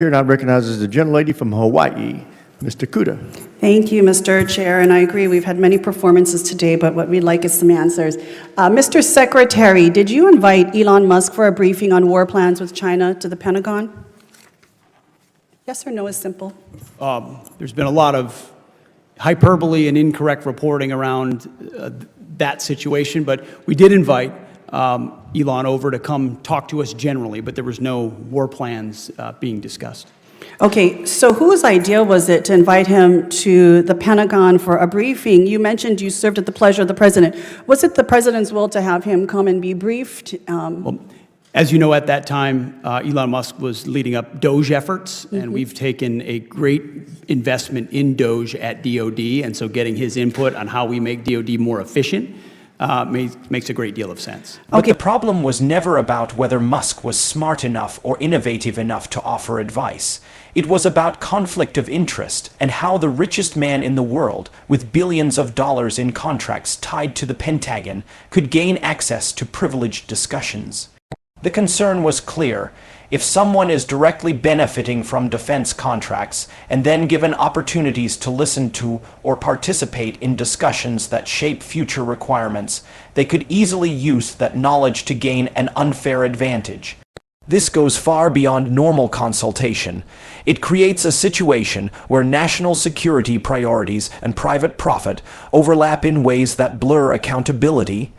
Here now recognizes the gentlelady from Hawaii, Mr. Kuda. Thank you, Mr. Chair, and I agree, we've had many performances today, but what we'd like is some answers. Mr. Secretary, did you invite Elon Musk for a briefing on war plans with China to the Pentagon? Yes or no is simple. There's been a lot of hyperbole and incorrect reporting around that situation, but we did invite Elon over to come talk to us generally, but there was no war plans being discussed. Okay, so whose idea was it to invite him to the Pentagon for a briefing? You mentioned you served at the pleasure of the president. Was it the president's will to have him come and be briefed? Well, as you know, at that time, Elon Musk was leading up DOGE efforts, and we've taken a great investment in DOGE at DOD, and so getting his input on how we make DOD more efficient makes a great deal of sense. But the problem was never about whether Musk was smart enough or innovative enough to offer advice. It was about conflict of interest and how the richest man in the world, with billions of dollars in contracts tied to the Pentagon, could gain access to privileged discussions. The concern was clear. If someone is directly benefiting from defense contracts and then given opportunities to listen to or participate in discussions that shape future requirements, they could easily use that knowledge to gain an unfair advantage. This goes far beyond normal consultation. It creates a situation where national security priorities and private profit overlap in ways that blur accountability.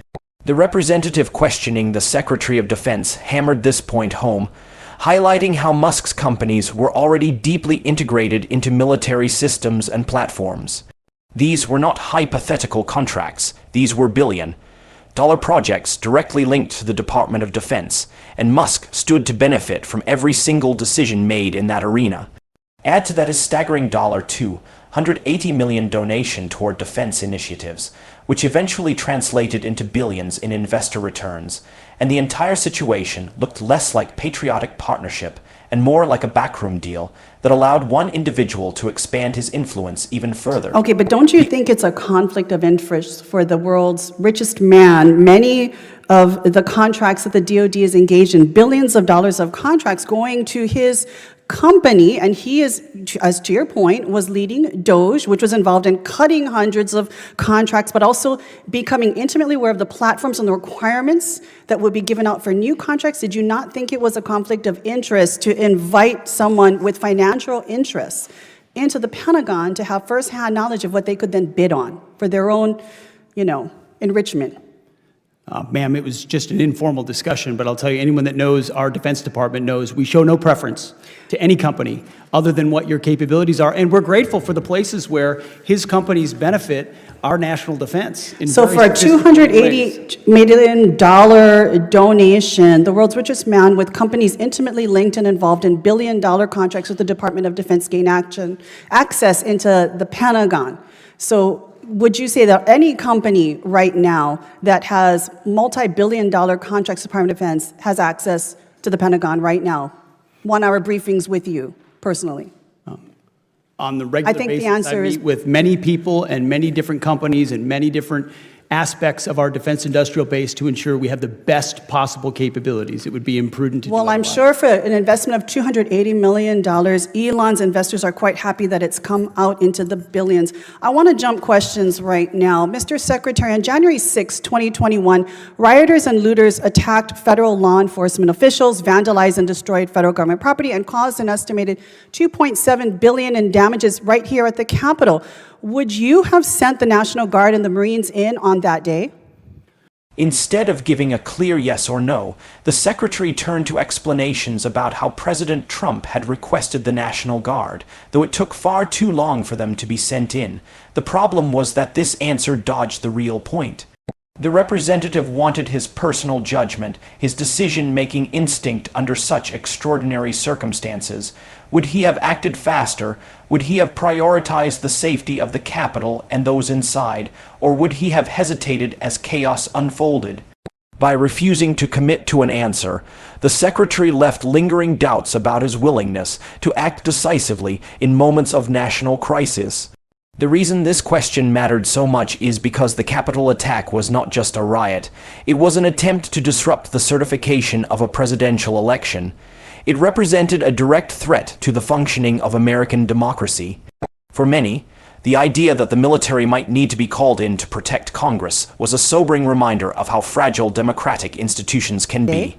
The representative questioning the Secretary of Defense hammered this point home, highlighting how Musk's companies were already deeply integrated into military systems and platforms. These were not hypothetical contracts, these were billion-dollar projects directly linked to the Department of Defense, and Musk stood to benefit from every single decision made in that arena. Add to that his staggering $280 million donation toward defense initiatives, which eventually translated into billions in investor returns, and the entire situation looked less like patriotic partnership and more like a backroom deal that allowed one individual to expand his influence even further. Okay, but don't you think it's a conflict of interest for the world's richest man? Many of the contracts that the DoD is engaged in, billions of dollars of contracts going to his company, and he is, as to your point, was leading DOGE, which was involved in cutting hundreds of contracts, but also becoming intimately aware of the platforms and the requirements that would be given out for new contracts. Did you not think it was a conflict of interest to invite someone with financial interests into the Pentagon to have firsthand knowledge of what they could then bid on for their own, enrichment? Ma'am, it was just an informal discussion, but I'll tell you, anyone that knows our Defense Department knows we show no preference to any company other than what your capabilities are, and we're grateful for the places where his companies benefit our national defense. So for a $280 million donation, the world's richest man with companies intimately linked and involved in billion-dollar contracts with the Department of Defense gain access into the Pentagon. So would you say that any company right now that has multi-billion-dollar contracts with the Department of Defense has access to the Pentagon right now? 1-hour briefings with you, personally. On the regular I think basis, the answer I is meet with many people and many different companies and many different aspects of our defense industrial base to ensure we have the best possible capabilities. It would be imprudent to do Well, I'm otherwise. sure for an investment of $280 million, Elon's investors are quite happy that it's come out into the billions. I want to jump questions right now. Mr. Secretary, on January 6, 2021, rioters and looters attacked federal law enforcement officials, vandalized and destroyed federal government property, and caused an estimated $2.7 billion in damages right here at the Capitol. Would you have sent the National Guard and the Marines in on that day? Instead of giving a clear yes or no, the Secretary turned to explanations about how President Trump had requested the National Guard, though it took far too long for them to be sent in. The problem was that this answer dodged the real point. The representative wanted his personal judgment, his decision-making instinct under such extraordinary circumstances. Would he have acted faster? Would he have prioritized the safety of the Capitol and those inside? Or would he have hesitated as chaos unfolded? By refusing to commit to an answer, the Secretary left lingering doubts about his willingness to act decisively in moments of national crisis. The reason this question mattered so much is because the Capitol attack was not just a riot. It was an attempt to disrupt the certification of a presidential election. It represented a direct threat to the functioning of American democracy. For many, the idea that the military might need to be called in to protect Congress was a sobering reminder of how fragile democratic institutions can be. A Well, yes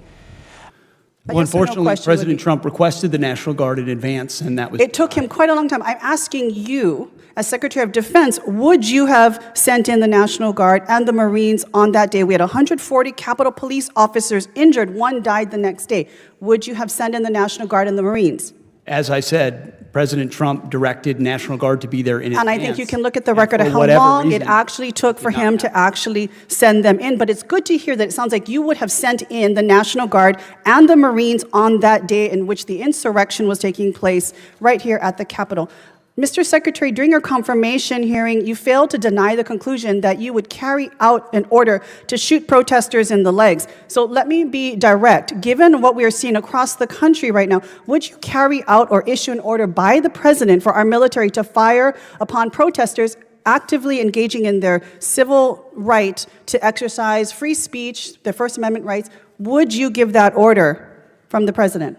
or no unfortunately, question would President be- Trump requested the National Guard in advance, and that was... It took him quite a long time. I'm asking you, as Secretary of Defense, would you have sent in the National Guard and the Marines on that day? We had 140 Capitol Police officers injured. One died the next day. Would you have sent in the National Guard and the Marines? As I said, President Trump directed National Guard to be there in advance. And I think you can look at the And record for of how whatever long it reason, actually took for did not him to actually send them in. But it's good to hear that it sounds like you would have sent in the National Guard and the Marines on that day in which the insurrection was taking place right here at the Capitol. Mr. Secretary, during your confirmation hearing, you failed to deny the conclusion that you would carry out an order to shoot protesters in the legs. So let me be direct. Given what we are seeing across the country right now, would you carry out or issue an order by the president for our military to fire upon protesters actively engaging in their civil right to exercise free speech, their First Amendment rights? Would you give that order from the president?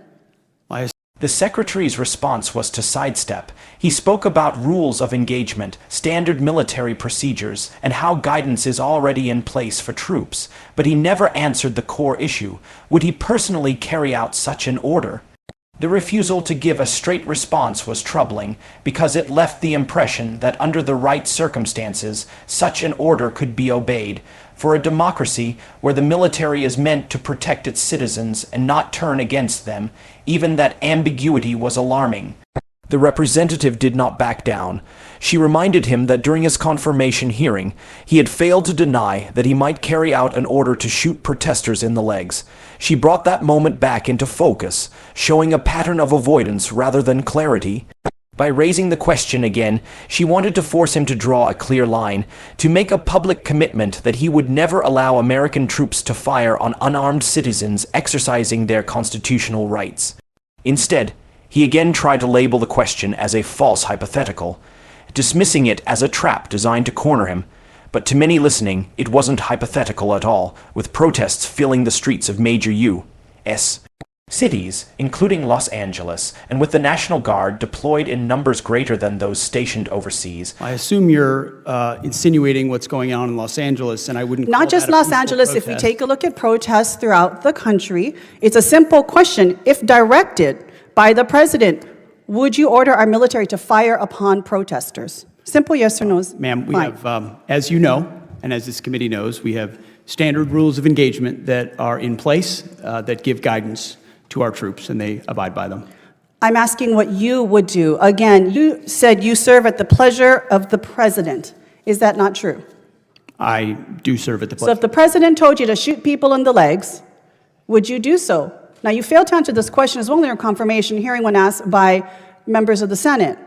I The Secretary's response was to sidestep. He spoke about rules of engagement, standard military procedures, and how guidance is already in place for troops, but he never answered the core issue. Would he personally carry out such an order? The refusal to give a straight response was troubling because it left the impression that under the right circumstances, such an order could be obeyed. For a democracy where the military is meant to protect its citizens and not turn against them, even that ambiguity was alarming. The representative did not back down. She reminded him that during his confirmation hearing, he had failed to deny that he might carry out an order to shoot protesters in the legs. She brought that moment back into focus, showing a pattern of avoidance rather than clarity. By raising the question again, she wanted to force him to draw a clear line, to make a public commitment that he would never allow American troops to fire on unarmed citizens exercising their constitutional rights. Instead, he again tried to label the question as a false hypothetical, dismissing it as a trap designed to corner him. But to many listening, it wasn't hypothetical at all, with protests filling the streets of major U.S. cities, including Los Angeles, and with the National Guard deployed in numbers greater than those stationed overseas. I assume you're insinuating what's going on in Los Angeles, and I wouldn't call Not just that a Los peaceful Angeles, if we protest. take a look at protests throughout the country, it's a simple question. If directed by the president, would you order our military to fire upon protesters? Simple yes or no. Ma'am, we Fine. have, as you know, and as this committee knows, we have standard rules of engagement that are in place that give guidance to our troops, and they abide by them. I'm asking what you would do. Again, you said you serve at the pleasure of the president. Is that not true? I do serve at the So pleasure. if the president told you to shoot people in the legs, would you do so? Now, you failed to answer this question as well in your confirmation hearing when asked by members of the Senate.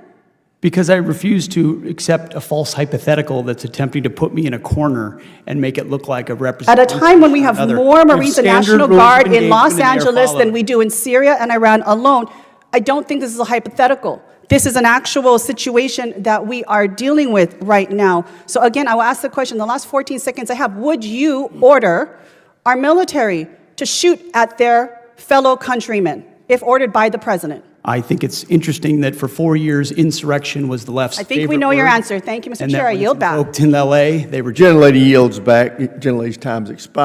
Because I refuse to accept a false hypothetical that's attempting to put me in a corner and make it look like a At representation. a time when we have more Marines and standard National rules of Guard in Los engagement and they are Angeles than followed. we do in Syria and Iran alone, I don't think this is a hypothetical. This is an actual situation that we are dealing with right now. So again, I will ask the question, in the last 14 seconds I have, would you order our military to shoot at their fellow countrymen if ordered by the president? I think it's interesting that for 4 years, insurrection was the left's I think we favorite know your word, answer. Thank you, Mr. and Chair. that I when yield it's back. invoked in L.A., they were Gentlelady yields back. Gentlelady's time's expired.